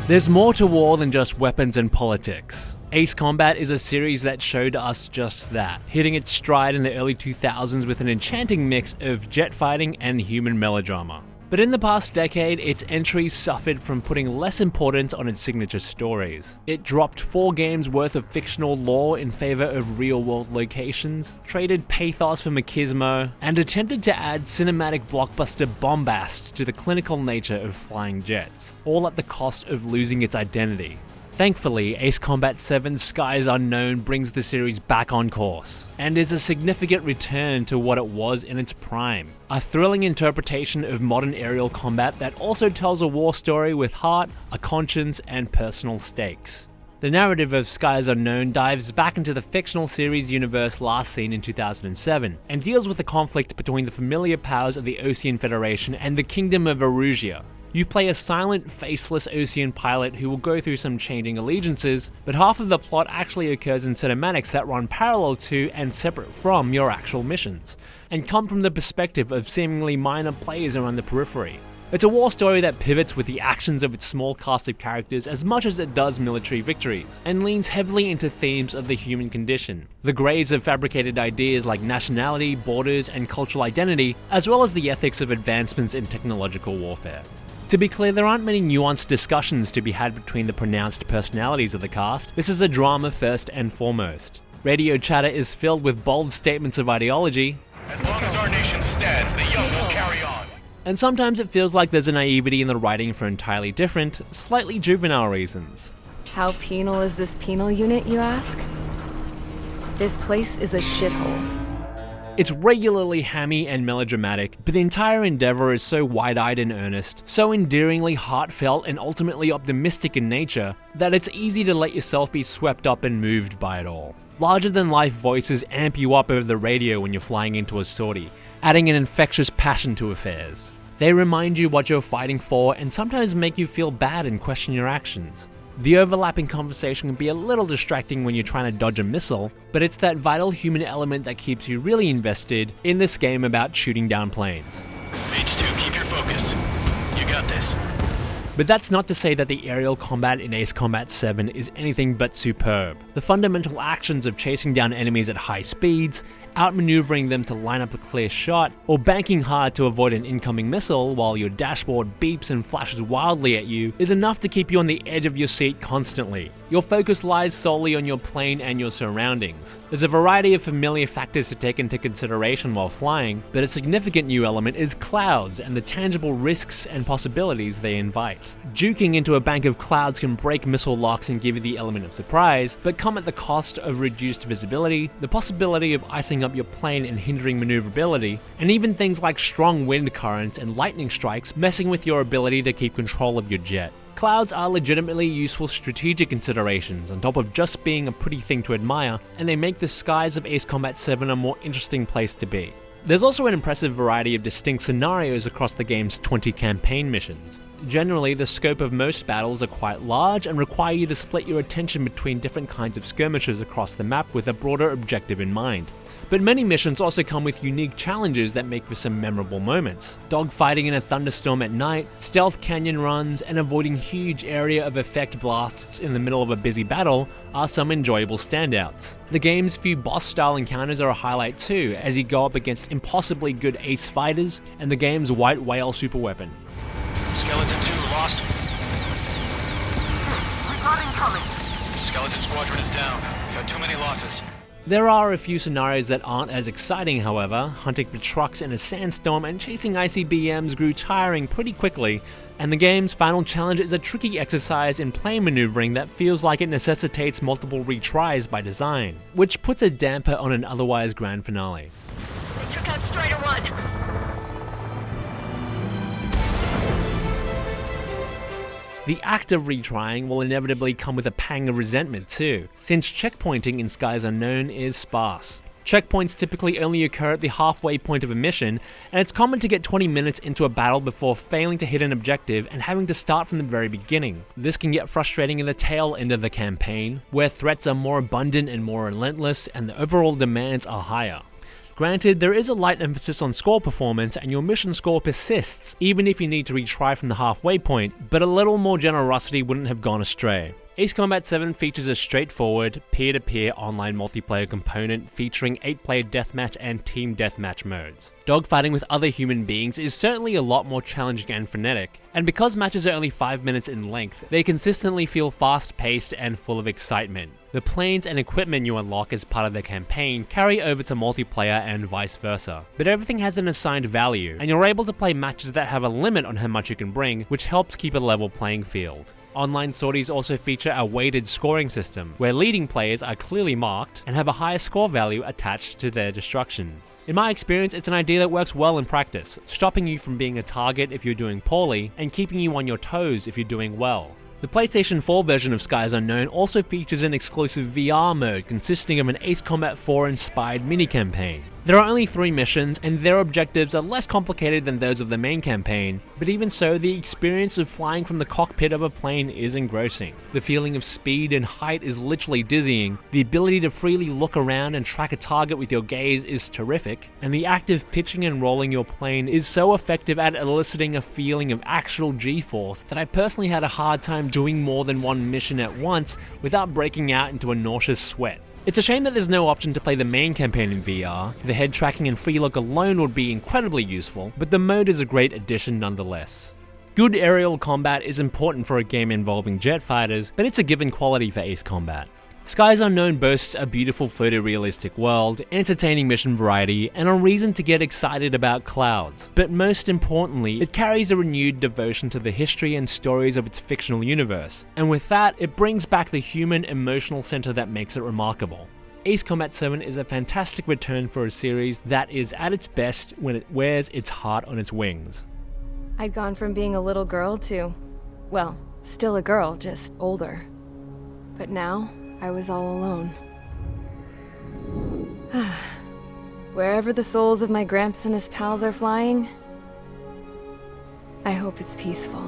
There's more to war than just weapons and politics. Ace Combat is a series that showed us just that, hitting its stride in the early 2000s with an enchanting mix of jet fighting and human melodrama. But in the past decade, its entries suffered from putting less importance on its signature stories. It dropped 4 games worth of fictional lore in favor of real-world locations, traded pathos for machismo, and attempted to add cinematic blockbuster bombast to the clinical nature of flying jets, all at the cost of losing its identity. Thankfully, Ace Combat 7's Skies Unknown brings the series back on course, and is a significant return to what it was in its prime. A thrilling interpretation of modern aerial combat that also tells a war story with heart, a conscience, and personal stakes. The narrative of Skies Unknown dives back into the fictional series universe last seen in 2007, and deals with the conflict between the familiar powers of the Osean Federation and the Kingdom of Erusia. You play a silent, faceless Osean pilot who will go through some changing allegiances, but half of the plot actually occurs in cinematics that run parallel to and separate from your actual missions, and come from the perspective of seemingly minor players around the periphery. It's a war story that pivots with the actions of its small cast of characters as much as it does military victories, and leans heavily into themes of the human condition, the grades of fabricated ideas like nationality, borders, and cultural identity, as well as the ethics of advancements in technological warfare. To be clear, there aren't many nuanced discussions to be had between the pronounced personalities of the cast. This is a drama first and foremost. Radio chatter is filled with bold statements of ideology. As long as our nation stands, the young will carry on. And sometimes it feels like there's a naivety in the writing for entirely different, slightly juvenile reasons. How penal is this penal unit, you ask? This place is a shithole. It's regularly hammy and melodramatic, but the entire endeavor is so wide-eyed and earnest, so endearingly heartfelt and ultimately optimistic in nature, that it's easy to let yourself be swept up and moved by it all. Larger-than-life voices amp you up over the radio when you're flying into a sortie, adding an infectious passion to affairs. They remind you what you're fighting for and sometimes make you feel bad and question your actions. The overlapping conversation can be a little distracting when you're trying to dodge a missile, but it's that vital human element that keeps you really invested in this game about shooting down planes. H2, keep your focus. You got this. But that's not to say that the aerial combat in Ace Combat 7 is anything but superb. The fundamental actions of chasing down enemies at high speeds, outmaneuvering them to line up a clear shot, or banking hard to avoid an incoming missile while your dashboard beeps and flashes wildly at you is enough to keep you on the edge of your seat constantly. Your focus lies solely on your plane and your surroundings. There's a variety of familiar factors to take into consideration while flying, but a significant new element is clouds and the tangible risks and possibilities they invite. Juking into a bank of clouds can break missile locks and give you the element of surprise, but come at the cost of reduced visibility, the possibility of icing up your plane and hindering maneuverability, and even things like strong wind currents and lightning strikes messing with your ability to keep control of your jet. Clouds are legitimately useful strategic considerations on top of just being a pretty thing to admire, and they make the skies of Ace Combat 7 a more interesting place to be. There's also an impressive variety of distinct scenarios across the game's 20 campaign missions. Generally, the scope of most battles are quite large and require you to split your attention between different kinds of skirmishes across the map with a broader objective in mind. But many missions also come with unique challenges that make for some memorable moments. Dogfighting in a thunderstorm at night, stealth canyon runs, and avoiding huge area of effect blasts in the middle of a busy battle are some enjoyable standouts. The game's few boss-style encounters are a highlight too, as you go up against impossibly good ace fighters and the game's white whale superweapon. Skeleton 2 lost. Recon incoming. Skeleton squadron is down. We've had too many losses. There are a few scenarios that aren't as exciting, however. Hunting for trucks in a sandstorm and chasing ICBMs grew tiring pretty quickly, and the game's final challenge is a tricky exercise in plane maneuvering that feels like it necessitates multiple retries by design, which puts a damper on an otherwise grand finale. They took out Strider 1. The act of retrying will inevitably come with a pang of resentment too, since checkpointing in Skies Unknown is sparse. Checkpoints typically only occur at the halfway point of a mission, and it's common to get 20 minutes into a battle before failing to hit an objective and having to start from the very beginning. This can get frustrating in the tail end of the campaign, where threats are more abundant and more relentless, and the overall demands are higher. Granted, there is a light emphasis on score performance and your mission score persists even if you need to retry from the halfway point, but a little more generosity wouldn't have gone astray. Ace Combat 7 features a straightforward, peer-to-peer online multiplayer component featuring 8-player deathmatch and team deathmatch modes. Dogfighting with other human beings is certainly a lot more challenging and frenetic, and because matches are only 5 minutes in length, they consistently feel fast-paced and full of excitement. The planes and equipment you unlock as part of the campaign carry over to multiplayer and vice versa, but everything has an assigned value, and you're able to play matches that have a limit on how much you can bring, which helps keep a level playing field. Online sorties also feature a weighted scoring system, where leading players are clearly marked and have a higher score value attached to their destruction. In my experience, it's an idea that works well in practice, stopping you from being a target if you're doing poorly, and keeping you on your toes if you're doing well. The PlayStation 4 version of Skies Unknown also features an exclusive VR mode consisting of an Ace Combat 4 inspired mini-campaign. There are only 3 missions, and their objectives are less complicated than those of the main campaign, but even so, the experience of flying from the cockpit of a plane is engrossing. The feeling of speed and height is literally dizzying, the ability to freely look around and track a target with your gaze is terrific, and the act of pitching and rolling your plane is so effective at eliciting a feeling of actual G-force that I personally had a hard time doing more than one mission at once without breaking out into a nauseous sweat. It's a shame that there's no option to play the main campaign in VR. The head tracking and free look alone would be incredibly useful, but the mode is a great addition nonetheless. Good aerial combat is important for a game involving jet fighters, but it's a given quality for Ace Combat. Skies Unknown boasts a beautiful photorealistic world, entertaining mission variety, and a reason to get excited about clouds. But most importantly, it carries a renewed devotion to the history and stories of its fictional universe, and with that, it brings back the human emotional center that makes it remarkable. Ace Combat 7 is a fantastic return for a series that is at its best when it wears its heart on its wings. I'd gone from being a little girl to, well, still a girl, just older. But now, I was all alone. Wherever the souls of my Gramps and his pals are flying, I hope it's peaceful.